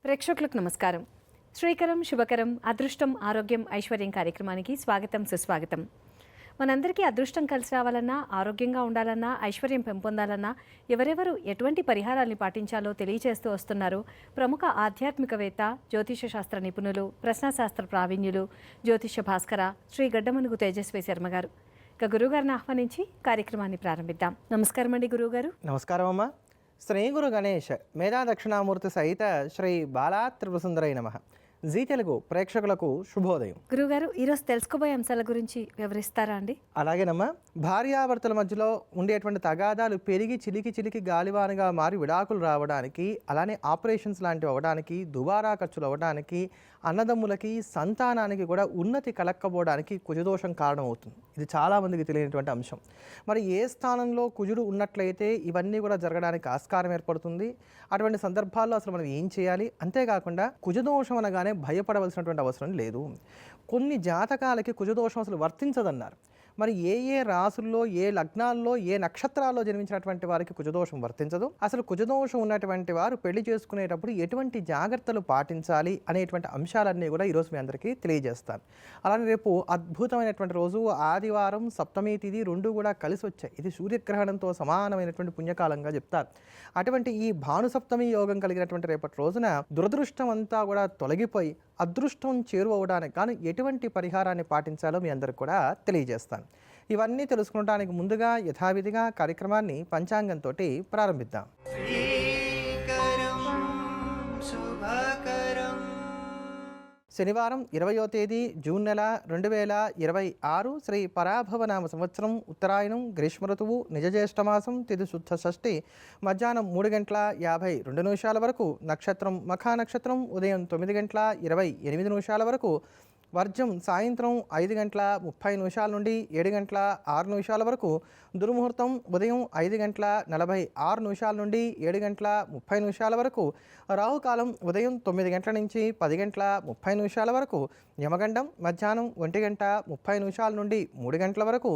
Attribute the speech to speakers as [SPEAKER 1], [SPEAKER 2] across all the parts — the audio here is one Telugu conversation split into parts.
[SPEAKER 1] ప్రేక్షకులకు నమస్కారం. శ్రీకరం శుభకరం అదృష్టం ఆరోగ్యం ఐశ్వర్యం కార్యక్రమానికి స్వాగతం సుస్వాగతం. మనందరికీ అదృష్టం కలిసి రావాలన్నా, ఆరోగ్యంగా ఉండాలన్నా, ఐశ్వర్యం పెంపొందాలన్నా ఎవరెవరు ఎటువంటి పరిహారాల్ని పాటించాలో తెలియజేస్తూ వస్తున్నారు ప్రముఖ ఆధ్యాత్మికవేత్త, జ్యోతిష శాస్త్ర నిపుణులు, ప్రశ్నాశాస్త్ర ప్రావీణ్యులు, జ్యోతిష భాస్కర శ్రీ గడ్డమనుగు తేజస్వి శర్మ గారు. ఇక గురువుగారిని ఆహ్వానించి కార్యక్రమాన్ని ప్రారంభిద్దాం. నమస్కారం అండి గురువుగారు.
[SPEAKER 2] నమస్కారం అమ్మ. శ్రీ గురు గణేష్ మేధా దక్షిణామూర్తి సహిత శ్రీ బాలా త్రిపురసుందరై నమః. జీ తెలుగు ప్రేక్షకులకు శుభోదయం.
[SPEAKER 1] గురువుగారు, ఈరోజు తెలుసుకోబోయే అంశాల గురించి వివరిస్తారా అండి?
[SPEAKER 2] అలాగేనమ్మా. భార్యాభర్తల మధ్యలో ఉండేటువంటి తగాదాలు పెరిగి చిలికి గాలివానగా మారి విడాకులు రావడానికి, అలానే ఆపరేషన్స్ లాంటివి అవ్వడానికి, దుబారా ఖర్చులు అవ్వడానికి, అన్నదమ్ములకి సంతానానికి కూడా ఉన్నతి కలక్కపోవడానికి కుజదోషం కారణమవుతుంది. ఇది చాలామందికి తెలియనటువంటి అంశం. మరి ఏ స్థానంలో కుజుడు ఉన్నట్లయితే ఇవన్నీ కూడా జరగడానికి ఆస్కారం ఏర్పడుతుంది? అటువంటి సందర్భాల్లో అసలు మనం ఏం చేయాలి? అంతేకాకుండా కుజదోషం అనగానే భయపడవలసినటువంటి అవసరం లేదు. కొన్ని జాతకాలకి కుజదోషం అసలు వర్తించదన్నారు. మరి ఏ రాసుల్లో, ఏ లగ్నాల్లో, ఏ నక్షత్రాల్లో జన్మించినటువంటి వారికి కుజదోషం వర్తించదు. అసలు కుజదోషం ఉన్నటువంటి వారు పెళ్లి చేసుకునేటప్పుడు ఎటువంటి జాగ్రత్తలు పాటించాలి అనేటువంటి అంశాలన్నీ కూడా ఈరోజు మీ అందరికీ తెలియజేస్తాను. అలానే రేపు అద్భుతమైనటువంటి రోజు ఆదివారం, సప్తమి తిథి రెండు కూడా కలిసి వచ్చాయి. ఇది సూర్యగ్రహణంతో సమానమైనటువంటి పుణ్యకాలంగా చెప్తారు. అటువంటి ఈ భానుసప్తమి యోగం కలిగినటువంటి రేపటి రోజున దురదృష్టం అంతా కూడా తొలగిపోయి అదృష్టం చేరువవడానికి కానీ ఎటువంటి పరిహారాన్ని పాటించాలో మీ అందరికి కూడా తెలియజేస్తాను. ఇవన్నీ తెలుసుకోవడానికి ముందుగా యథావిధిగా కార్యక్రమాన్ని పంచాంగంతో ప్రారంభిద్దాం. శనివారం 20వ తేదీ జూన్ నెల 2026 శ్రీ పరాభవనామ సంవత్సరం, ఉత్తరాయణం, గ్రీష్మ ఋతువు, నిజజ్యేష్ఠమాసం, తిథి శుద్ధ షష్ఠి, మధ్యాహ్నం 3:52 వరకు, నక్షత్రం మఖా నక్షత్రం, ఉదయం 9:28 వరకు, వర్జం సాయంత్రం 5:30 నుండి 7:06 వరకు, దుర్ముహూర్తం ఉదయం 5:46 నుండి 7:30 వరకు, రాహుకాలం ఉదయం 9 గంటల నుంచి 10:30 వరకు, యమగండం మధ్యాహ్నం 1:30 నుండి 3 గంటల వరకు,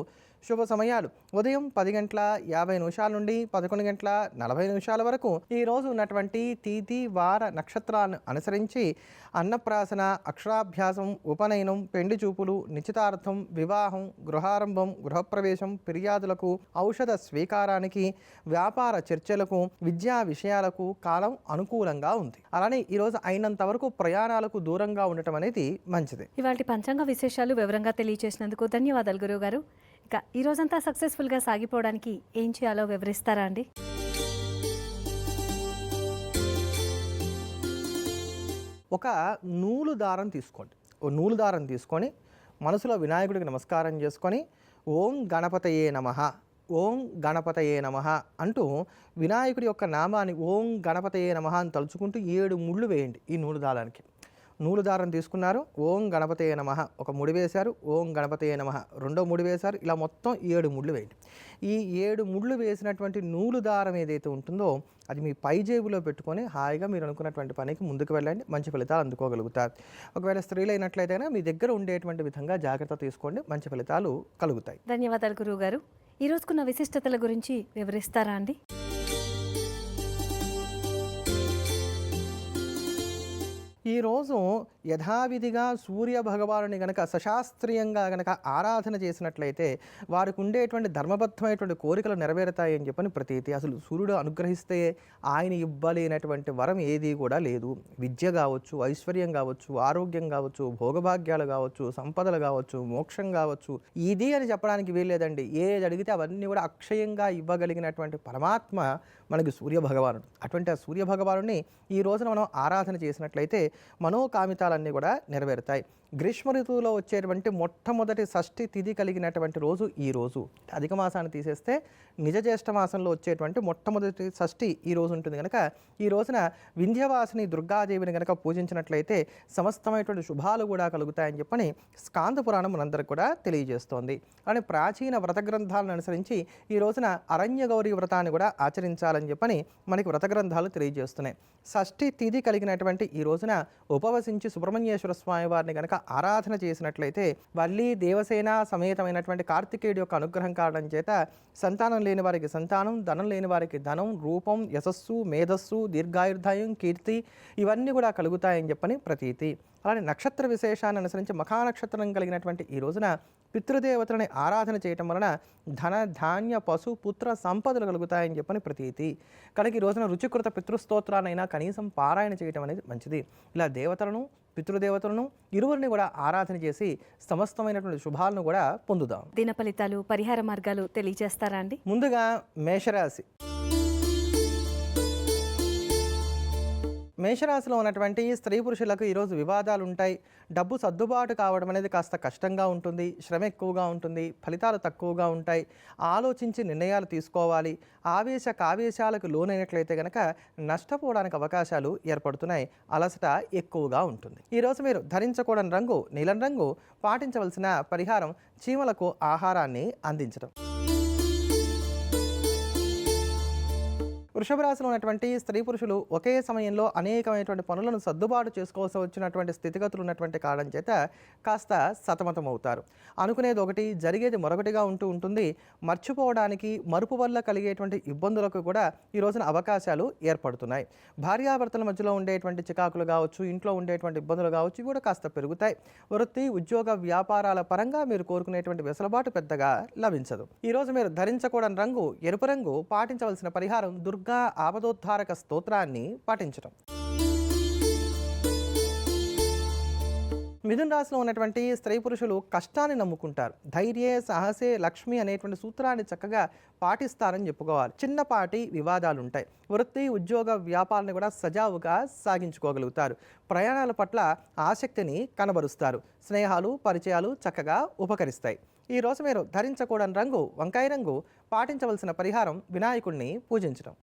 [SPEAKER 2] శుభ సమయాలు ఉదయం 10:50 నుండి 11:40 వరకు. ఈరోజు ఉన్నటువంటి తిథి వార నక్షత్రాలను అనుసరించి అన్నప్రాసన, అక్షరాభ్యాసం, ఉపనయనం, పెండి చూపులు, నిశ్చితార్థం, వివాహం, గృహారంభం, గృహప్రవేశం, ఫిర్యాదులకు, ఔషధ స్వీకారానికి, వ్యాపార చర్చలకు, విద్యా విషయాలకు కాలం అనుకూలంగా ఉంది. అలానే ఈరోజు అయినంత వరకు ప్రయాణాలకు దూరంగా ఉండటం అనేది మంచిది.
[SPEAKER 1] ఇవాళ పంచాంగ విశేషాలు వివరంగా తెలియజేసినందుకు ధన్యవాదాలు గురువుగారు. ఇక ఈ రోజంతా సక్సెస్ఫుల్గా సాగిపోవడానికి ఏం చేయాలో వివరిస్తారా అండి?
[SPEAKER 2] ఒక నూలు దారం తీసుకోండి. ఓ నూలు దారం తీసుకొని మనసులో వినాయకుడికి నమస్కారం చేసుకొని ఓం గణపతయే నమః, ఓం గణపతయే నమః అంటూ వినాయకుడి యొక్క నామాన్ని ఓం గణపతయే నమః అని తలుచుకుంటూ 7 ముళ్ళు వేయండి. ఈ నూలు దారానికి నూలు దారం తీసుకున్నారు, ఓం గణపతయే నమః ఒక ముడి వేశారు, ఓం గణపతయే నమః రెండో ముడి వేశారు. ఇలా మొత్తం 7 ముళ్ళు వేయండి. ఈ 7 ముళ్ళు వేసినటువంటి నూలు దారం ఏదైతే ఉంటుందో అది మీ పై జేబులో పెట్టుకొని హాయిగా మీరు అనుకున్నటువంటి పనికి ముందుకు వెళ్ళండి. మంచి ఫలితాలు అందుకోగలుగుతారు. ఒకవేళ స్త్రీలైనట్లయితే మీ దగ్గర ఉండేటువంటి విధంగా జాగ్రత్త తీసుకోండి, మంచి ఫలితాలు కలుగుతాయి.
[SPEAKER 1] ధన్యవాదాలు గురువు గారు. ఈ రోజుకున్న విశిష్టతల గురించి వివరిస్తారా అండి?
[SPEAKER 2] ఈరోజు యథావిధిగా సూర్య భగవానుని గనక సశాస్త్రీయంగా గనక ఆరాధన చేసినట్లయితే వారికి ఉండేటువంటి ధర్మబద్ధమైనటువంటి కోరికలు నెరవేరుతాయి అని చెప్పని ప్రతీతి. అసలు సూర్యుడు అనుగ్రహిస్తే ఆయన ఇవ్వలేనటువంటి వరం ఏది కూడా లేదు. విద్య కావచ్చు, ఐశ్వర్యం కావచ్చు, ఆరోగ్యం కావచ్చు, భోగభాగ్యాలు కావచ్చు, సంపదలు కావచ్చు, మోక్షం కావచ్చు, ఇది అని చెప్పడానికి వీల్లేదండి. ఏది అడిగితే అవన్నీ కూడా అక్షయంగా ఇవ్వగలిగినటువంటి పరమాత్మ మనకి సూర్య భగవానుడు. అటువంటి ఆ సూర్య భగవానుడిని ఈ రోజున మనం ఆరాధన చేసినట్లయితే మనోకామితాలన్నీ కూడా నెరవేరుతాయి. గ్రీష్మ ఋతువులో వచ్చేటువంటి మొట్టమొదటి షష్ఠి తిథి కలిగినటువంటి రోజు ఈ రోజు. అధిక మాసాన్ని తీసేస్తే నిజ జ్యేష్ఠ మాసంలో వచ్చేటువంటి మొట్టమొదటి షష్ఠి ఈ రోజు ఉంటుంది కనుక ఈ రోజున వింధ్యవాసిని దుర్గాదేవిని కనుక పూజించినట్లయితే సమస్తమైనటువంటి శుభాలు కూడా కలుగుతాయని చెప్పని స్కాంద పురాణం మనందరికి కూడా తెలియజేస్తోంది. అలానే ప్రాచీన వ్రత గ్రంథాలను అనుసరించి ఈ రోజున అరణ్య గౌరీ వ్రతాన్ని కూడా ఆచరించాలి చేయాలని చెప్పని మనకి వ్రత గ్రంథాలు తెలియజేస్తున్నాయి. షష్ఠి తిథి కలిగినటువంటి ఈ రోజున ఉపవసించి సుబ్రహ్మణ్యేశ్వర స్వామి వారిని కనుక ఆరాధన చేసినట్లయితే వల్లి దేవసేన సమేతమైనటువంటి కార్తికేయుడి యొక్క అనుగ్రహం కావడం చేత సంతానం లేని వారికి సంతానం, ధనం లేని వారికి ధనం, రూపం, యశస్సు, మేధస్సు, దీర్ఘాయుర్దాయం, కీర్తి ఇవన్నీ కూడా కలుగుతాయని చెప్పని ప్రతీతి. అలానే నక్షత్ర విశేషాన్ని అనుసరించి మఖా నక్షత్రం కలిగినటువంటి ఈ రోజున పితృదేవతలని ఆరాధన చేయటం వలన ధన, ధాన్య, పశు, పుత్ర సంపదలు కలుగుతాయని చెప్పని ప్రతీతి. కనుక ఈ రోజున రుచికృత పితృస్తోత్రానైనా కనీసం పారాయణ చేయటం అనేది మంచిది. ఇలా దేవతలను, పితృదేవతలను ఇరువురిని కూడా ఆరాధన చేసి సమస్తమైనటువంటి శుభాలను కూడా పొందుదాం.
[SPEAKER 1] దిన ఫలితాలు, పరిహార మార్గాలు తెలియజేస్తారా అండి?
[SPEAKER 2] ముందుగా మేషరాశి. మేషరాశిలో ఉన్నటువంటి స్త్రీ పురుషులకు ఈరోజు వివాదాలు ఉంటాయి. డబ్బు సర్దుబాటు కావడం అనేది కాస్త కష్టంగా ఉంటుంది. శ్రమ ఎక్కువగా ఉంటుంది. ఫలితాలు తక్కువగా ఉంటాయి. ఆలోచించి నిర్ణయాలు తీసుకోవాలి. కావేశాలకు లోనైనట్లయితే కనుక నష్టపోవడానికి అవకాశాలు ఏర్పడుతున్నాయి. అలసట ఎక్కువగా ఉంటుంది. ఈరోజు మీరు ధరించకూడని రంగు నీలం రంగు. పాటించవలసిన పరిహారం చీమలకు ఆహారాన్ని అందించడం. వృషభ రాశిలో ఉన్నటువంటి స్త్రీ పురుషులు ఒకే సమయంలో అనేకమైనటువంటి పనులను సర్దుబాటు చేసుకోవాల్సి వచ్చినటువంటి స్థితిగతులు ఉన్నటువంటి కారణం చేత కాస్త సతమతం అవుతారు. అనుకునేది ఒకటి, జరిగేది మరొకటిగా ఉంటుంది. మర్చిపోవడానికి, మరుపు వల్ల కలిగేటువంటి ఇబ్బందులకు కూడా ఈ రోజున అవకాశాలు ఏర్పడుతున్నాయి. భార్యాభర్తల మధ్యలో ఉండేటువంటి చికాకులు కావచ్చు, ఇంట్లో ఉండేటువంటి ఇబ్బందులు కావచ్చు, ఇవి కూడా కాస్త పెరుగుతాయి. వృత్తి, ఉద్యోగ, వ్యాపారాల పరంగా మీరు కోరుకునేటువంటి వెసులుబాటు పెద్దగా లభించదు. ఈరోజు మీరు ధరించకూడని రంగు ఎరుపు రంగు. పాటించవలసిన పరిహారం దుర్గా ఆపదోద్ధారక స్తోత్రాన్ని పాటించడం. మిథున రాశిలో ఉన్నటువంటి స్త్రీ పురుషులు కష్టాన్ని నమ్ముకుంటారు. ధైర్యే సాహసే లక్ష్మి అనేటువంటి సూత్రాన్ని చక్కగా పాటిస్తారని చెప్పుకోవాలి. చిన్నపాటి వివాదాలు ఉంటాయి. వృత్తి, ఉద్యోగ, వ్యాపారాన్ని కూడా సజావుగా సాగించుకోగలుగుతారు. ప్రయాణాల పట్ల ఆసక్తిని కనబరుస్తారు. స్నేహాలు, పరిచయాలు చక్కగా ఉపకరిస్తాయి. ఈరోజు మీరు ధరించకూడని రంగు వంకాయ రంగు. పాటించవలసిన పరిహారం వినాయకుడిని పూజించడం.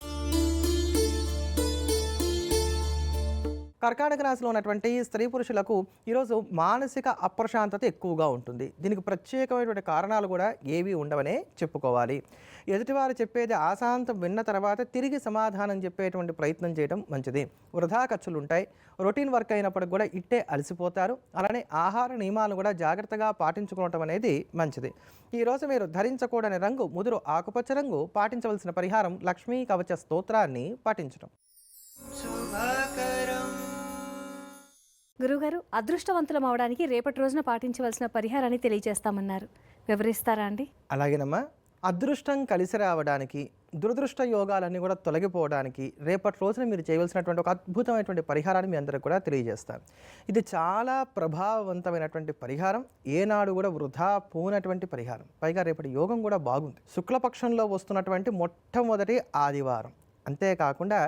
[SPEAKER 2] కర్కాటక రాశిలో ఉన్నటువంటి స్త్రీ పురుషులకు ఈరోజు మానసిక అప్రశాంతత ఎక్కువగా ఉంటుంది. దీనికి ప్రత్యేకమైనటువంటి కారణాలు కూడా ఏవీ ఉండవనే చెప్పుకోవాలి. ఎదుటివారు చెప్పేది ఆశాంతం విన్న తర్వాత తిరిగి సమాధానం చెప్పేటువంటి ప్రయత్నం చేయడం మంచిది. వృధా ఖర్చులు ఉంటాయి. రొటీన్ వర్క్ అయినప్పటికి కూడా ఇట్టే అలసిపోతారు. అలానే ఆహార నియమాలను కూడా జాగ్రత్తగా పాటించుకోవటం అనేది మంచిది. ఈరోజు మీరు ధరించకూడని రంగు ముదురు ఆకుపచ్చ రంగు. పాటించవలసిన పరిహారం లక్ష్మీ కవచ స్తోత్రాన్ని పాటించడం.
[SPEAKER 1] గురుగారు, అదృష్టవంతులం అవడానికి రేపటి రోజున పాటించవలసిన పరిహారాన్ని తెలియజేస్తామన్నారు. వివరిస్తారా అండి?
[SPEAKER 2] అలాగేనమ్మా. అదృష్టం కలిసి రావడానికి, దురదృష్ట యోగాలన్నీ కూడా తొలగిపోవడానికి రేపటి రోజున మీరు చేయవలసినటువంటి ఒక అద్భుతమైనటువంటి పరిహారాన్ని మీ అందరికీ కూడా తెలియజేస్తాను. ఇది చాలా ప్రభావవంతమైనటువంటి పరిహారం. ఏనాడు కూడా వృధా పోనటువంటి పరిహారం. పైగా రేపటి యోగం కూడా బాగుంది. శుక్లపక్షంలో వస్తున్నటువంటి మొట్టమొదటి ఆదివారం. అంతేకాకుండా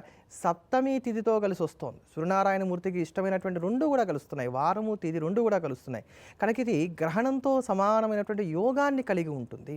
[SPEAKER 2] సప్తమి తిథితో కలిసి వస్తోంది. సూర్యనారాయణమూర్తికి ఇష్టమైనటువంటి రెండు కూడా కలుస్తున్నాయి. వారము, తిథి రెండు కూడా కలుస్తున్నాయి. కనుక ఇది గ్రహణంతో సమానమైనటువంటి యోగాన్ని కలిగి ఉంటుంది.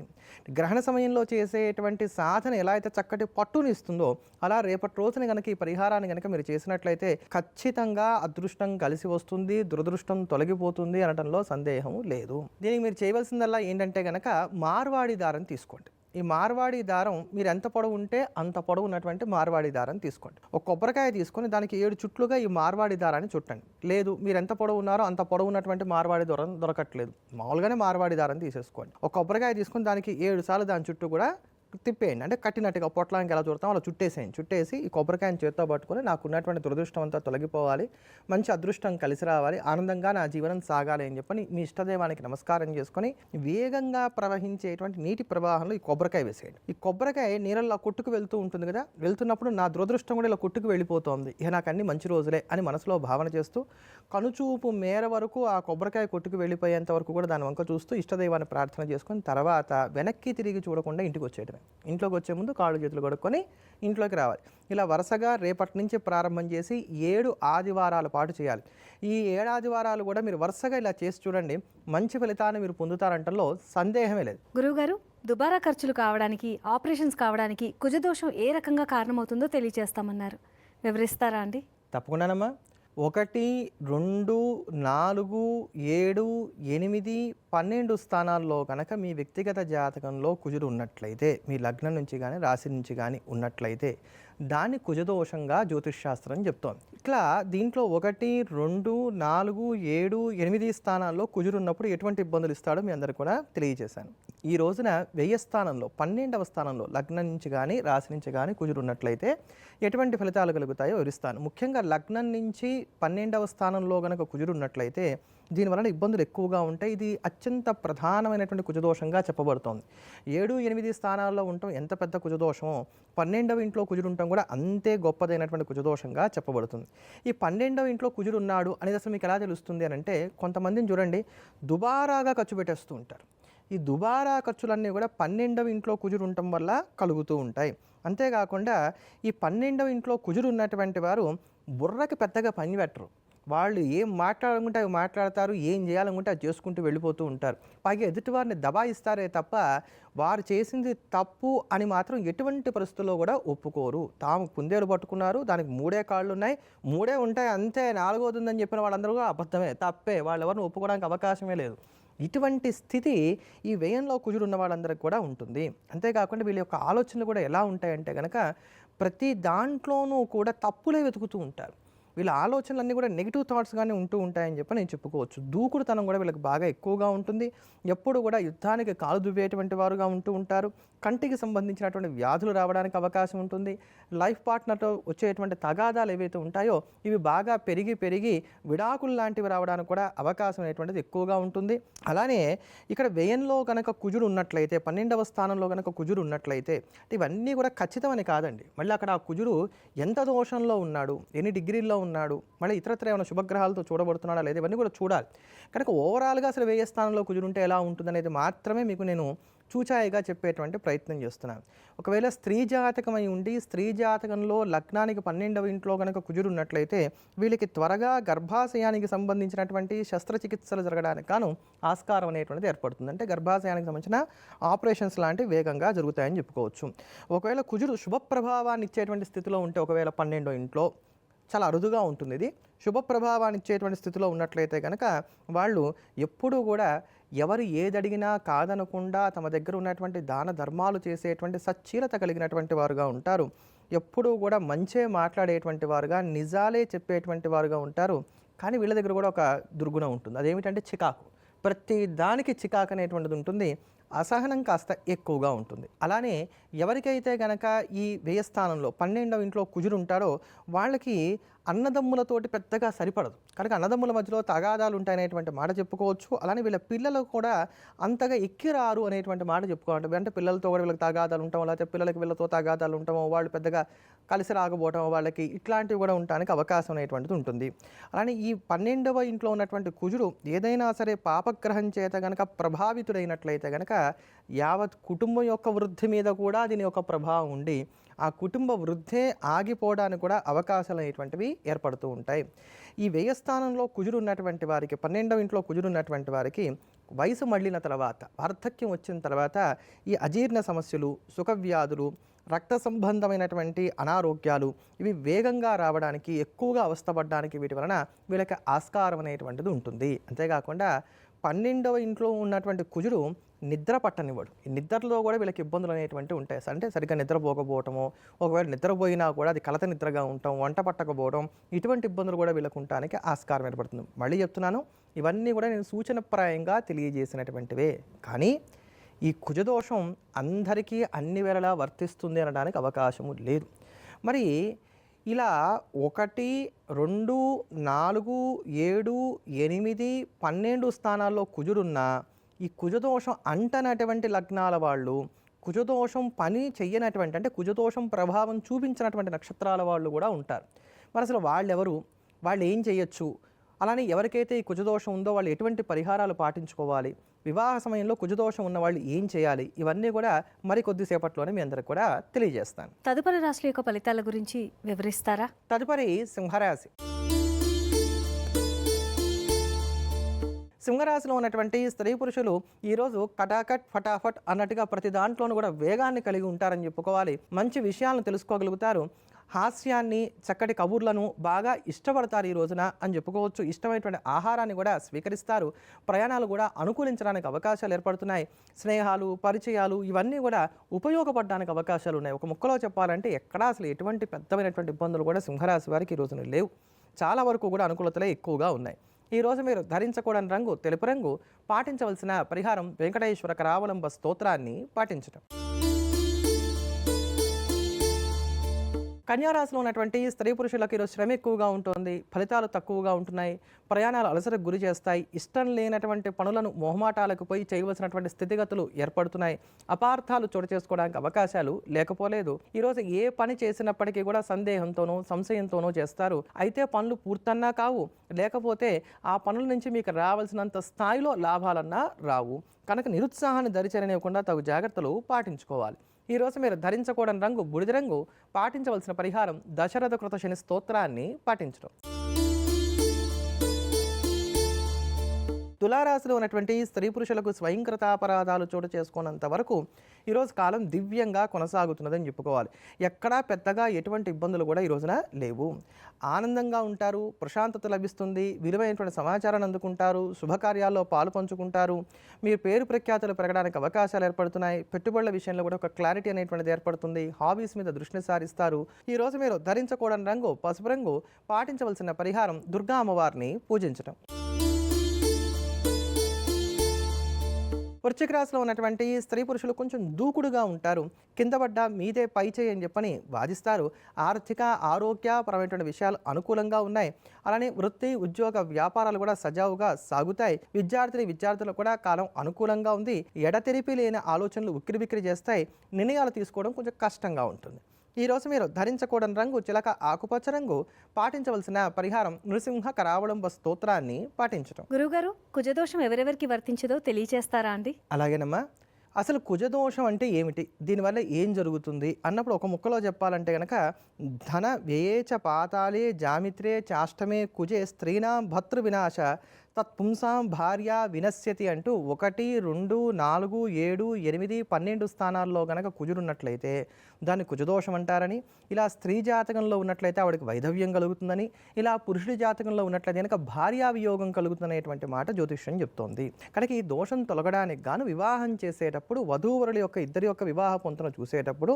[SPEAKER 2] గ్రహణ సమయంలో చేసేటువంటి సాధన ఎలా అయితే చక్కటి పట్టుని ఇస్తుందో అలా రేపటి రోజున కనుక ఈ పరిహారాన్ని కనుక మీరు చేసినట్లయితే ఖచ్చితంగా అదృష్టం కలిసి వస్తుంది, దురదృష్టం తొలగిపోతుంది అనడంలో సందేహం లేదు. దీనికి మీరు చేయవలసిందల్లా ఏంటంటే కనుక మార్వాడి దారం తీసుకోండి. ఈ మార్వాడి దారం మీరు ఎంత పొడవు ఉంటే అంత పొడవు ఉన్నటువంటి మార్వాడి దారం తీసుకోండి. ఒక కొబ్బరికాయ తీసుకొని దానికి 7 చుట్లుగా ఈ మార్వాడి దారాన్ని చుట్టండి. లేదు మీరు ఎంత పొడవు ఉన్నారో అంత పొడవు ఉన్నటువంటి మార్వాడి దారం దొరకట్లేదు, మామూలుగానే మార్వాడి దారం తీసేసుకోండి. ఒక కొబ్బరికాయ తీసుకొని దానికి 7 సార్లు దాని చుట్టూ కూడా తిప్పేయండి. అంటే కట్టినట్టుగా పొట్లానికి ఎలా చుడతాం అలా చుట్టేసేయండి. చుట్టేసి ఈ కొబ్బరికాయని చేత్తో పట్టుకొని నాకు ఉన్నటువంటి దురదృష్టం అంతా తొలగిపోవాలి, మంచి అదృష్టం కలిసి రావాలి, ఆనందంగా నా జీవనం సాగాలి అని చెప్పని మీ ఇష్టదైవానికి నమస్కారం చేసుకొని వేగంగా ప్రవహించేటువంటి నీటి ప్రవాహంలో ఈ కొబ్బరికాయ వేసేయండి. ఈ కొబ్బరికాయ నీళ్ళల్లో కొట్టుకు వెళ్తూ ఉంటుంది కదా, వెళ్తున్నప్పుడు నా దురదృష్టం కూడా ఇలా కొట్టుకు వెళ్ళిపోతుంది, ఇక నాకు అన్ని మంచి రోజులే అని మనసులో భావన చేస్తూ కనుచూపు మేర వరకు ఆ కొబ్బరికాయ కొట్టుకు వెళ్ళిపోయేంత వరకు కూడా దాని వంక చూస్తూ ఇష్టదైవాన్ని ప్రార్థన చేసుకొని తర్వాత వెనక్కి తిరిగి చూడకుండా ఇంటికి వచ్చేయడమే. ఇంట్లోకి వచ్చే ముందు కాళ్ళు చేతులు కడుక్కొని ఇంట్లోకి రావాలి. ఇలా వరుసగా రేపటి నుంచి ప్రారంభం చేసి 7 ఆదివారాల పాటు చేయాలి. ఈ 7 ఆదివారాలు కూడా మీరు వరుసగా ఇలా చేసి చూడండి, మంచి ఫలితాన్ని మీరు పొందుతారంటలో సందేహమే లేదు.
[SPEAKER 1] గురువుగారు, దుబారా ఖర్చులు కావడానికి, ఆపరేషన్స్ కావడానికి కుజదోషం ఏ రకంగా కారణమవుతుందో తెలియజేస్తామన్నారు. వివరిస్తారా అండి?
[SPEAKER 2] తప్పకుండానమ్మా. 1, 2, 4, 7, 8, 12 స్థానాల్లో కనుక మీ వ్యక్తిగత జాతకంలో కుజుడు ఉన్నట్లయితే, మీ లగ్నం నుంచి కానీ రాశి నుంచి కానీ ఉన్నట్లయితే దాన్ని కుజదోషంగా జ్యోతిష్ శాస్త్రం చెప్తోంది. ఇట్లా దీంట్లో 1, 2, 4, 7, 8 స్థానాల్లో కుజుడు ఉన్నప్పుడు ఎటువంటి ఇబ్బందులు ఇస్తాడో మీ అందరికీ కూడా తెలియజేశాను. ఈ రోజున వ్యయ స్థానంలో 12వ స్థానంలో లగ్నం నుంచి కానీ రాశి నుంచి కానీ కుజుడు ఉన్నట్లయితే ఎటువంటి ఫలితాలు కలుగుతాయో వివరిస్తాను. ముఖ్యంగా లగ్నం నుంచి 12వ స్థానంలో కనుక కుజుడు ఉన్నట్లయితే దీనివలన ఇబ్బందులు ఎక్కువగా ఉంటాయి. ఇది అత్యంత ప్రధానమైనటువంటి కుజదోషంగా చెప్పబడుతోంది. 7, 8 స్థానాల్లో ఉండటం ఎంత పెద్ద కుజదోషమో 12వ ఇంట్లో కుజుడు ఉండటం కూడా అంతే గొప్పదైనటువంటి కుజదోషంగా చెప్పబడుతుంది. ఈ 12వ ఇంట్లో కుజుడు ఉన్నాడు అనేది అసలు మీకు ఎలా తెలుస్తుంది అని అంటే, కొంతమందిని చూడండి దుబారాగా ఖర్చు పెట్టేస్తూ ఉంటారు. ఈ దుబారా ఖర్చులన్నీ కూడా 12వ ఇంట్లో కుజుడు ఉండటం వల్ల కలుగుతూ ఉంటాయి. అంతేకాకుండా ఈ 12వ ఇంట్లో కుజుడు ఉన్నటువంటి వారు బుర్రకి పెద్దగా పని పెట్టరు. వాళ్ళు ఏం మాట్లాడాలనుకుంటే అవి మాట్లాడతారు, ఏం చేయాలనుకుంటే అది చేసుకుంటూ వెళ్ళిపోతూ ఉంటారు. పైగా ఎదుటివారిని దబాయిస్తారే తప్ప వారు చేసింది తప్పు అని మాత్రం ఎటువంటి పరిస్థితుల్లో కూడా ఒప్పుకోరు. తాము కుందేలు పట్టుకున్నారు, దానికి 3 కాళ్ళు ఉన్నాయి, 3 ఉంటాయి అంతే, 4వది ఉందని చెప్పిన వాళ్ళందరూ కూడా అబద్ధమే, తప్పే, వాళ్ళెవరిని ఒప్పుకోవడానికి అవకాశమే లేదు. ఇటువంటి స్థితి ఈ వ్యయంలో కుజుడు ఉన్న వాళ్ళందరికీ కూడా ఉంటుంది. అంతేకాకుండా వీళ్ళ యొక్క ఆలోచనలు కూడా ఎలా ఉంటాయంటే కనుక ప్రతి దాంట్లోనూ కూడా తప్పులే వెతుకుతూ ఉంటారు. వీళ్ళ ఆలోచనలన్నీ కూడా నెగిటివ్ థాట్స్గానే ఉంటూ ఉంటాయని చెప్పి నేను చెప్పుకోవచ్చు. దూకుడుతనం కూడా వీళ్ళకి బాగా ఎక్కువగా ఉంటుంది. ఎప్పుడు కూడా యుద్ధానికి కాలు దువ్వేటువంటి వారుగా ఉంటూ ఉంటారు. కంటికి సంబంధించినటువంటి వ్యాధులు రావడానికి అవకాశం ఉంటుంది. లైఫ్ పార్ట్నర్తో వచ్చేటువంటి తగాదాలు ఏవైతే ఉంటాయో ఇవి బాగా పెరిగి విడాకులు లాంటివి రావడానికి కూడా అవకాశం అనేటువంటిది ఎక్కువగా ఉంటుంది. అలానే ఇక్కడ వ్యయంలో కనుక కుజుడు ఉన్నట్లయితే 12వ స్థానంలో కనుక కుజుడు ఉన్నట్లయితే ఇవన్నీ కూడా ఖచ్చితమని కాదండి. మళ్ళీ అక్కడ ఆ కుజుడు ఎంత దోషంలో ఉన్నాడు, ఎన్ని డిగ్రీల్లో ఉన్నాడు, మళ్ళీ ఇతరత్ర ఏమైనా శుభగ్రహాలతో చూడబడుతున్నాడా లేదా ఇవన్నీ కూడా చూడాలి. కనుక ఓవరాల్గా అసలు వ్యయ స్థానంలో కుజుడు ఉంటే ఎలా ఉంటుందనేది మాత్రమే మీకు నేను చూచాయిగా చెప్పేటువంటి ప్రయత్నం చేస్తున్నాను. ఒకవేళ స్త్రీ జాతకమై ఉండి స్త్రీ జాతకంలో లగ్నానికి 12వ ఇంట్లో కనుక కుజుడు ఉన్నట్లయితే వీళ్ళకి త్వరగా గర్భాశయానికి సంబంధించినటువంటి శస్త్రచికిత్సలు జరగడానికి గాను ఆస్కారం అనేటువంటిది ఏర్పడుతుంది. అంటే గర్భాశయానికి సంబంధించిన ఆపరేషన్స్ లాంటివి వేగంగా జరుగుతాయని చెప్పుకోవచ్చు. ఒకవేళ కుజుడు శుభప్రభావాన్ని ఇచ్చేటువంటి స్థితిలో ఉంటే ఒకవేళ 12వ ఇంట్లో చాలా అరుదుగా ఉంటుంది. ఇది శుభ ప్రభావాన్ని ఇచ్చేటువంటి స్థితిలో ఉన్నట్లయితే కనుక వాళ్ళు ఎప్పుడూ కూడా ఎవరు ఏదడిగినా కాదనకుండా తమ దగ్గర ఉన్నటువంటి దాన ధర్మాలు చేసేటువంటి సచ్చీలత కలిగినటువంటి వారుగా ఉంటారు. ఎప్పుడూ కూడా మంచే మాట్లాడేటువంటి వారుగా, నిజాలే చెప్పేటువంటి వారుగా ఉంటారు. కానీ వీళ్ళ దగ్గర కూడా ఒక దుర్గుణం ఉంటుంది. అదేమిటంటే చికాకు. ప్రతి దానికి చికాకు అనేటువంటిది ఉంటుంది. అసహనం కాస్త ఎక్కువగా ఉంటుంది. అలానే ఎవరికైతే కనుక ఈ వ్యయస్థానంలో 12వ ఇంట్లో కుజుడు ఉంటారో వాళ్ళకి అన్నదమ్ములతోటి పెద్దగా సరిపడదు. కనుక అన్నదమ్ముల మధ్యలో తగాదాలు ఉంటాయనేటువంటి మాట చెప్పుకోవచ్చు. అలానే వీళ్ళ పిల్లలు కూడా అంతగా ఎక్కిరారు అనేటువంటి మాట చెప్పుకోవాలి. అంటే పిల్లలతో కూడా వీళ్ళకి తగాదాలు ఉంటామో, లేకపోతే పిల్లలకి వీళ్ళతో తగాదాలు ఉంటామో, వాళ్ళు పెద్దగా కలిసి రాకపోవటం వాళ్ళకి ఇట్లాంటివి కూడా ఉండడానికి అవకాశం అనేటువంటిది ఉంటుంది. అలానే ఈ 12వ ఇంట్లో ఉన్నటువంటి కుజుడు ఏదైనా సరే పాపగ్రహం చేత కనుక ప్రభావితుడైనట్లయితే కనుక యావత్ కుటుంబం యొక్క వృద్ధి మీద కూడా దీని యొక్క ప్రభావం ఉండి ఆ కుటుంబ వృద్ధే ఆగిపోవడానికి కూడా అవకాశాలు అనేటువంటివి ఏర్పడుతూ ఉంటాయి. ఈ వ్యయస్థానంలో కుజుడు ఉన్నటువంటి వారికి 12వ ఇంట్లో కుజుడు ఉన్నటువంటి వారికి వయసు మళ్ళిన తర్వాత, వార్ధక్యం వచ్చిన తర్వాత ఈ అజీర్ణ సమస్యలు, సుఖవ్యాధులు, రక్త సంబంధమైనటువంటి అనారోగ్యాలు ఇవి వేగంగా రావడానికి, ఎక్కువగా అవస్థపడడానికి వీటి వలన వీళ్ళకి ఆస్కారం అనేటువంటిది ఉంటుంది. అంతేకాకుండా 12వ ఇంట్లో ఉన్నటువంటి కుజుడు నిద్ర పట్టనివ్వడు. ఈ నిద్రలో కూడా వీళ్ళకి ఇబ్బందులు అనేటువంటివి ఉంటాయి. అంటే సరిగ్గా నిద్రపోకపోవటము, ఒకవేళ నిద్రపోయినా కూడా అది కలత నిద్రగా ఉండటం, వంట పట్టకపోవడం, ఇటువంటి ఇబ్బందులు కూడా వీళ్ళకు ఉండటానికి ఆస్కారం ఏర్పడుతుంది. మళ్ళీ చెప్తున్నాను, ఇవన్నీ కూడా నేను సూచనప్రాయంగా తెలియజేసినటువంటివే. కానీ ఈ కుజదోషం అందరికీ అన్ని వేళలా వర్తిస్తుంది అనడానికి అవకాశము లేదు. మరి ఇలా 1, 2, 4, 7, 8, 12 స్థానాల్లో కుజుడున్న ఈ కుజదోషం అంటనటువంటి లగ్నాల వాళ్ళు, కుజదోషం పని చెయ్యనటువంటి అంటే కుజదోషం ప్రభావం చూపించినటువంటి నక్షత్రాల వాళ్ళు కూడా ఉంటారు. మరి అసలు వాళ్ళెవరు, వాళ్ళు ఏం చేయొచ్చు, అలానే ఎవరికైతే ఈ కుజదోషం ఉందో వాళ్ళు ఎటువంటి పరిహారాలు పాటించుకోవాలి, వివాహ సమయంలో కుజదోషం ఉన్న వాళ్ళు ఏం చేయాలి, ఇవన్నీ కూడా మరి కొద్దిసేపట్లోనే మీ అందరికి కూడా తెలియజేస్తాను.
[SPEAKER 1] తదుపరి రాశుల యొక్క ఫలితాల గురించి వివరిస్తారా?
[SPEAKER 2] తదుపరి సింహరాశి. సింహరాశిలో ఉన్నటువంటి స్త్రీ పురుషులు ఈరోజు కటాకట్ ఫటాఫట్ అన్నట్టుగా ప్రతి దాంట్లోనూ కూడా వేగాన్ని కలిగి ఉంటారని చెప్పుకోవాలి. మంచి విషయాలను తెలుసుకోగలుగుతారు. హాస్యాన్ని, చక్కటి కబుర్లను బాగా ఇష్టపడతారు ఈ రోజున అని చెప్పుకోవచ్చు. ఇష్టమైనటువంటి ఆహారాన్ని కూడా స్వీకరిస్తారు. ప్రయాణాలు కూడా అనుకూలించడానికి అవకాశాలు ఏర్పడుతున్నాయి. స్నేహాలు, పరిచయాలు ఇవన్నీ కూడా ఉపయోగపడడానికి అవకాశాలు ఉన్నాయి. ఒక ముక్కలో చెప్పాలంటే ఎక్కడా అసలు ఎటువంటి పెద్దమైనటువంటి ఇబ్బందులు కూడా సింహరాశి వారికి ఈ రోజున లేవు. చాలా వరకు కూడా అనుకూలతలే ఎక్కువగా ఉన్నాయి. ఈరోజు మీరు ధరించకూడని రంగు తెలుపు రంగు. పాటించవలసిన పరిహారం వెంకటేశ్వర కరావలంబ స్తోత్రాన్ని పాటించడం. కన్యారాశిలో ఉన్నటువంటి స్త్రీ పురుషులకు ఈరోజు శ్రమ ఎక్కువగా ఉంటుంది. ఫలితాలు తక్కువగా ఉంటున్నాయి. ప్రయాణాలు అలసటకు గురి చేస్తాయి. ఇష్టం లేనటువంటి పనులను మొహమాటాలకు పోయి చేయవలసినటువంటి స్థితిగతులు ఏర్పడుతున్నాయి. అపార్థాలు చోటు చేసుకోవడానికి అవకాశాలు లేకపోలేదు. ఈరోజు ఏ పని చేసినప్పటికీ కూడా సందేహంతోనూ సంశయంతోనూ చేస్తారు. అయితే పనులు పూర్తన్నా కావు, లేకపోతే ఆ పనుల నుంచి మీకు రావాల్సినంత స్థాయిలో లాభాలన్నా రావు. కనుక నిరుత్సాహాన్ని దరిచేరనివ్వకుండా తగు జాగ్రత్తలు పాటించుకోవాలి. ఈరోజు మీరు ధరించకూడని రంగు బూడిద రంగు. పాటించవలసిన పరిహారం దశరథ కృత శని స్తోత్రాన్ని పాటించడం. తులారాశిలో ఉన్నటువంటి స్త్రీ పురుషులకు స్వయంకృతాపరాధాలు చోటు చేసుకున్నంత వరకు ఈరోజు కాలం దివ్యంగా కొనసాగుతున్నదని చెప్పుకోవాలి. ఎక్కడా పెద్దగా ఎటువంటి ఇబ్బందులు కూడా ఈ రోజున లేవు. ఆనందంగా ఉంటారు, ప్రశాంతత లభిస్తుంది, విలువైనటువంటి సమాచారాన్ని అందుకుంటారు, శుభకార్యాల్లో పాలు పంచుకుంటారు. మీరు పేరు ప్రఖ్యాతులు పెరగడానికి అవకాశాలు ఏర్పడుతున్నాయి. పెట్టుబడుల విషయంలో కూడా ఒక క్లారిటీ అనేటువంటిది ఏర్పడుతుంది. హాబీస్ మీద దృష్టిని సారిస్తారు. ఈరోజు మీరు ధరించకూడని రంగు పసుపు రంగు. పాటించవలసిన పరిహారం దుర్గా అమ్మవారిని పూజించడం. వృశ్చిక రాశిలో ఉన్నటువంటి స్త్రీ పురుషులు కొంచెం దూకుడుగా ఉంటారు. కింద పడ్డ మీదే పై చేయి అని చెప్పని వాదిస్తారు. ఆర్థిక ఆరోగ్యపరమైనటువంటి విషయాలు అనుకూలంగా ఉన్నాయి. అలానే వృత్తి ఉద్యోగ వ్యాపారాలు కూడా సజావుగా సాగుతాయి. విద్యార్థులకు కూడా కాలం అనుకూలంగా ఉంది. ఎడతెరిపి లేని ఆలోచనలు ఉక్కిరిబిక్కిరి చేస్తాయి. నిర్ణయాలు తీసుకోవడం కొంచెం కష్టంగా ఉంటుంది. ఈరోజు మీరు ధరించకూడని రంగు చిలక ఆకుపచ్చ రంగు. పాటించవలసిన పరిహారం నృసింహ కరావలంబ స్తోత్రాన్ని పాటించడం.
[SPEAKER 1] గురువుగారు, కుజదోషం ఎవరెవరికి వర్తించదో తెలియచేస్తారా అండి?
[SPEAKER 2] అలాగేనమ్మా. అసలు కుజదోషం అంటే ఏమిటి, దీనివల్ల ఏం జరుగుతుంది అన్నప్పుడు ఒక ముక్కలో చెప్పాలంటే కనుక ధన వ్యయేచ పాతాళే జామిత్రే చాష్టమే కుజే స్త్రీనాం భర్తృ వినాశ తత్పుంసాం భార్య వినశ్యతి అంటూ 1, 2, 4, 7, 8, 12 స్థానాల్లో గనక కుజుడున్నట్లయితే దాన్ని కుజదోషం అంటారని, ఇలా స్త్రీ జాతకంలో ఉన్నట్లయితే ఆవిడకి వైధవ్యం కలుగుతుందని, ఇలా పురుషుడి జాతకంలో ఉన్నట్లయితే కనుక భార్యా వియోగం కలుగుతుందనేటువంటి మాట జ్యోతిష్యం చెప్తోంది. కనుక ఈ దోషం తొలగడానికి గాను వివాహం చేసేటప్పుడు వధూవరుల ఇద్దరి యొక్క వివాహ పొంతను చూసేటప్పుడు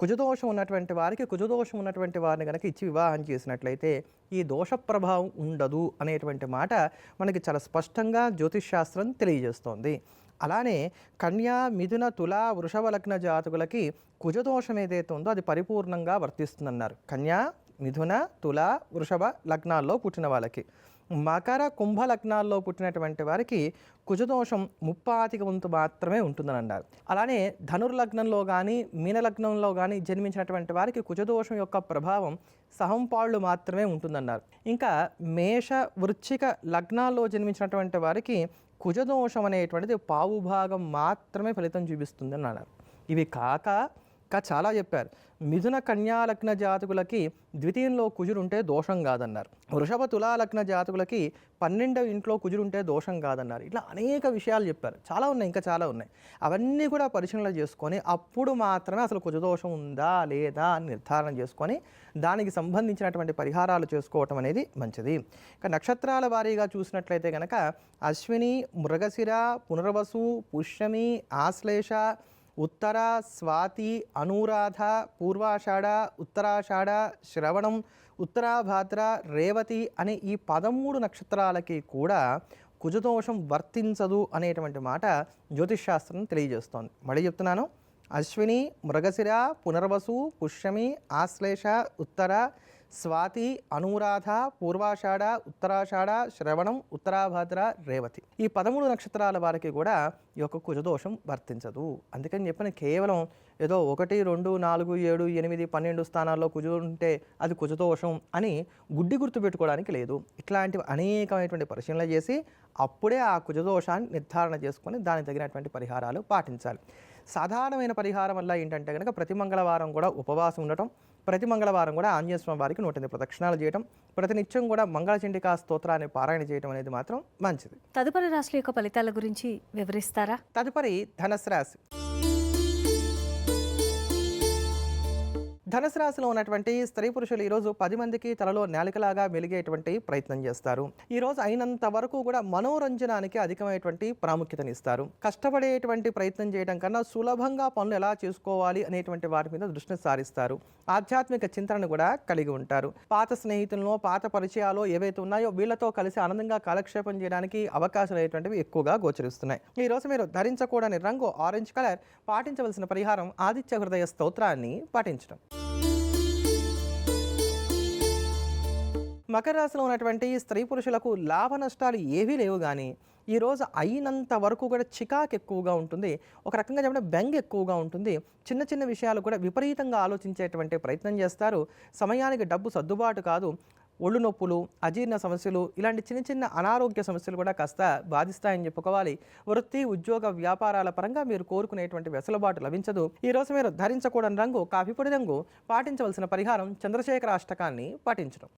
[SPEAKER 2] కుజదోషం ఉన్నటువంటి వారికి కుజదోషం ఉన్నటువంటి వారిని కనుక ఇచ్చి వివాహం చేసినట్లయితే ఈ దోష ప్రభావం ఉండదు అనేటువంటి మాట మనకి చాలా స్పష్టంగా జ్యోతిష్ శాస్త్రం తెలియజేస్తోంది. అలానే కన్యా, మిథున, తుల, వృషభ లగ్న జాతకులకి కుజదోషం ఏదైతే ఉందో అది పరిపూర్ణంగా వర్తిస్తుందన్నారు. కన్యా, మిథున, తుల, వృషభ లగ్నాల్లో పుట్టిన వాళ్ళకి. మకర, కుంభ లగ్నాల్లో పుట్టినటువంటి వారికి కుజదోషం 30% వంతు మాత్రమే ఉంటుందని అన్నారు. అలానే ధనుర్లగ్నంలో కానీ మీనలగ్నంలో కానీ జన్మించినటువంటి వారికి కుజదోషం యొక్క ప్రభావం సహంపాళ్ళు మాత్రమే ఉంటుందన్నారు. ఇంకా మేష, వృశ్చిక లగ్నాల్లో జన్మించినటువంటి వారికి కుజదోషం అనేటువంటిది పావుభాగం మాత్రమే ఫలితం చూపిస్తుందని అన్నారు. ఇవి కాక చాలా చెప్పారు. మిథున, కన్యా లగ్న జాతకులకి ద్వితీయంలో కుజుడుంటే దోషం కాదన్నారు. వృషభ, తులా లగ్న జాతకులకి 12వ ఇంట్లో కుజుడుంటే దోషం కాదన్నారు. ఇట్లా అనేక విషయాలు చెప్పారు. చాలా ఉన్నాయి, ఇంకా చాలా ఉన్నాయి. అవన్నీ కూడా పరిశీలన చేసుకొని అప్పుడు మాత్రమే అసలు కుజదోషం ఉందా లేదా అని నిర్ధారణ చేసుకొని దానికి సంబంధించినటువంటి పరిహారాలు చేసుకోవటం అనేది మంచిది. ఇక నక్షత్రాల వారీగా చూసినట్లయితే కనుక అశ్విని, మృగశిర, పునర్వసు, పుష్యమి, ఆశ్లేష, ఉత్తర, స్వాతి, అనురాధ, పూర్వాషాఢ, ఉత్తరాషాఢ, శ్రవణం, ఉత్తరాభాద్ర, రేవతి అనే ఈ 13 నక్షత్రాలకి కూడా కుజదోషం వర్తించదు అనేటువంటి మాట జ్యోతిష్ శాస్త్రం తెలియజేస్తోంది. మళ్ళీ చెప్తున్నాను. అశ్విని, మృగశిర, పునర్వసు, పుష్యమి, ఆశ్లేష, ఉత్తర, స్వాతి, అనురాధ, పూర్వాషాఢ, ఉత్తరాషాఢ, శ్రవణం, ఉత్తరాభాద్ర, రేవతి ఈ 13 నక్షత్రాల వారికి కూడా ఈ యొక్క కుజదోషం వర్తించదు. అందుకని చెప్పిన కేవలం ఏదో 1, 2, 4, 7, 8, 12 స్థానాల్లో కుజుడు ఉంటే అది కుజదోషం అని గుడ్డి గుర్తు పెట్టుకోవడానికి లేదు. ఇట్లాంటివి అనేకమైనటువంటి పరిశీలన చేసి అప్పుడే ఆ కుజదోషాన్ని నిర్ధారణ చేసుకొని దానికి తగినటువంటి పరిహారాలు పాటించాలి. సాధారణమైన పరిహారం వల్ల ఏంటంటే కనుక ప్రతి మంగళవారం కూడా ఉపవాసం ఉండటం, ప్రతి మంగళవారం కూడా ఆంజనేయ స్వామి వారికి 108 ప్రదక్షిణాలు చేయడం, ప్రతినిత్యం కూడా మంగళచండికా స్తోత్రాన్ని పారాయణ చేయడం అనేది మాత్రం మంచిది.
[SPEAKER 1] తదుపరి రాశుల యొక్క ఫలితాల గురించి వివరిస్తారా?
[SPEAKER 2] తదుపరి ధనుసు రాశి. ధనుసు రాశిలో ఉన్నటువంటి స్త్రీ పురుషులు ఈరోజు 10 మందికి తలలో నేలికలాగా మెలిగేటువంటి ప్రయత్నం చేస్తారు. ఈరోజు అయినంత వరకు కూడా మనోరంజనానికి అధికమైనటువంటి ప్రాముఖ్యతనిస్తారు. కష్టపడేటువంటి ప్రయత్నం చేయడం కన్నా సులభంగా పనులు ఎలా చేసుకోవాలి అనేటువంటి వాటి మీద దృష్టిని సారిస్తారు. ఆధ్యాత్మిక చింతనను కూడా కలిగి ఉంటారు. పాత స్నేహితులను, పాత పరిచయాలు ఏవైతే ఉన్నాయో వీళ్ళతో కలిసి ఆనందంగా కాలక్షేపం చేయడానికి అవకాశాలు అనేటువంటివి ఎక్కువగా గోచరిస్తున్నాయి. ఈరోజు మీరు ధరించకూడని రంగు ఆరెంజ్ కలర్. పాటించవలసిన పరిహారం ఆదిత్య హృదయ స్తోత్రాన్ని పాటించడం. మకర రాశిలో ఉన్నటువంటి స్త్రీ పురుషులకు లాభ నష్టాలు ఏవీ లేవు, కానీ ఈరోజు అయినంత వరకు కూడా చికాకు ఎక్కువగా ఉంటుంది. ఒక రకంగా చెప్పిన బెంగ ఎక్కువగా ఉంటుంది. చిన్న చిన్న విషయాలు కూడా విపరీతంగా ఆలోచించేటువంటి ప్రయత్నం చేస్తారు. సమయానికి డబ్బు సర్దుబాటు కాదు. ఒళ్ళు నొప్పులు, అజీర్ణ సమస్యలు, ఇలాంటి చిన్న చిన్న అనారోగ్య సమస్యలు కూడా కాస్త బాధిస్తాయని చెప్పుకోవాలి. వృత్తి, ఉద్యోగ, వ్యాపారాల పరంగా మీరు కోరుకునేటువంటి వెసులుబాటు లభించదు. ఈరోజు మీరు ధరించకూడని రంగు కాఫీ పొడి రంగు. పాటించవలసిన పరిహారం చంద్రశేఖర అష్టకాన్ని పాటించడం.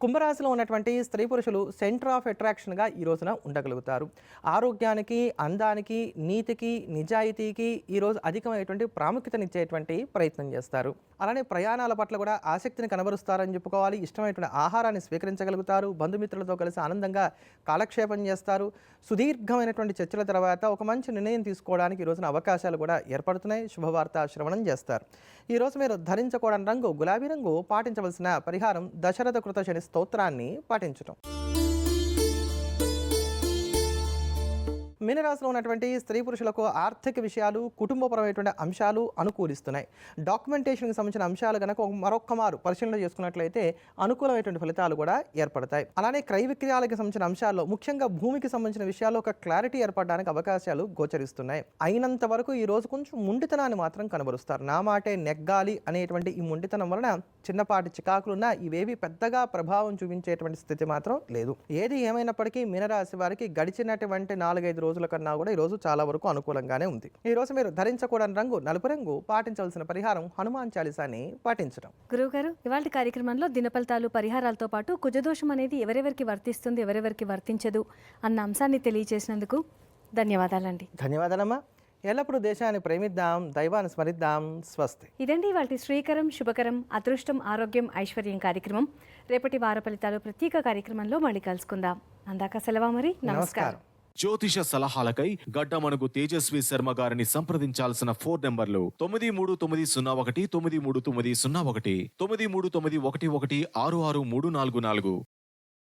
[SPEAKER 2] కుంభరాశిలో ఉన్నటువంటి స్త్రీ పురుషులు సెంటర్ ఆఫ్ అట్రాక్షన్గా ఈ రోజున ఉండగలుగుతారు. ఆరోగ్యానికి, అందానికి, నీతికి, నిజాయితీకి ఈరోజు అధికమైనటువంటి ప్రాముఖ్యతనిచ్చేటువంటి ప్రయత్నం చేస్తారు. అలానే ప్రయాణాల పట్ల కూడా ఆసక్తిని కనబరుస్తారని చెప్పుకోవాలి. ఇష్టమైనటువంటి ఆహారాన్ని స్వీకరించగలుగుతారు. బంధుమిత్రులతో కలిసి ఆనందంగా కాలక్షేపం చేస్తారు. సుదీర్ఘమైనటువంటి చర్చల తర్వాత ఒక మంచి నిర్ణయం తీసుకోవడానికి ఈ రోజున అవకాశాలు కూడా ఏర్పడుతున్నాయి. శుభవార్త శ్రవణం చేస్తారు. ఈరోజు మీరు ధరించకూడని రంగు గులాబీ రంగు. పాటించవలసిన పరిహారం దశరథ కృత శని స్తోత్రాన్ని పాటించడం. మీనరాశిలో ఉన్నటువంటి స్త్రీ పురుషులకు ఆర్థిక విషయాలు, కుటుంబపరమైనటువంటి అంశాలు అనుకూలిస్తున్నాయి. డాక్యుమెంటేషన్కి సంబంధించిన అంశాలు కనుక మరొక్క మారు పరిశీలన చేసుకున్నట్లయితే అనుకూలమైనటువంటి ఫలితాలు కూడా ఏర్పడతాయి. అలానే క్రయ విక్రయాలకు సంబంధించిన అంశాల్లో, ముఖ్యంగా భూమికి సంబంధించిన విషయాల్లో ఒక క్లారిటీ ఏర్పడడానికి అవకాశాలు గోచరిస్తున్నాయి. అయినంత వరకు ఈ రోజు కొంచెం మొండితనాన్ని మాత్రం కనబరుస్తారు. నా మాటే నెగ్గాలి అనేటువంటి ఈ మొండితనం వలన చిన్నపాటి చికాకులున్నా ఇవేవి పెద్దగా ప్రభావం చూపించేటువంటి స్థితి మాత్రం లేదు. ఏది ఏమైనప్పటికీ మీనరాశి వారికి గడిచినటువంటి 4-5 రోజుల కన్నా కూడా ఈరోజు చాలా వరకు అనుకూలంగానే ఉంది. ఈ రోజు మీరు ధరించకూడని రంగు నలుపు రంగు. పాటించవలసిన పరిహారం హనుమాన్ చాలీసాని పాటించడం.
[SPEAKER 1] గురువుగారు, ఇవాళ కార్యక్రమంలో దినఫలితాలు, పరిహారాలతో పాటు కుజదోషం అనేది ఎవరెవరికి వర్తిస్తుంది, ఎవరెవరికి వర్తించదు అన్న అంశాన్ని తెలియజేసినందుకు ధన్యవాదాలండి.
[SPEAKER 2] ధన్యవాదాలమ్మా. ఎల్లప్పుడూ దేశాన్ని ప్రేమిద్దాం, దైవాన్ని స్మరిద్దాం. స్వస్తి.
[SPEAKER 1] ఇదండి వాటి శ్రీకరం, శుభకరం, అదృష్టం, ఆరోగ్యం, ఐశ్వర్యం కార్యక్రమం. రేపటి వార ఫలితాలు ప్రత్యేక కార్యక్రమంలో మళ్ళీ కలుసుకుందాం. అందాక సెలవా మరి. నమస్కారం.
[SPEAKER 3] జ్యోతిష సలహాలకై గడ్డమణుగు తేజస్వి శర్మ గారిని సంప్రదించాల్సిన ఫోన్ నంబర్లు 9390193901, 9391116634.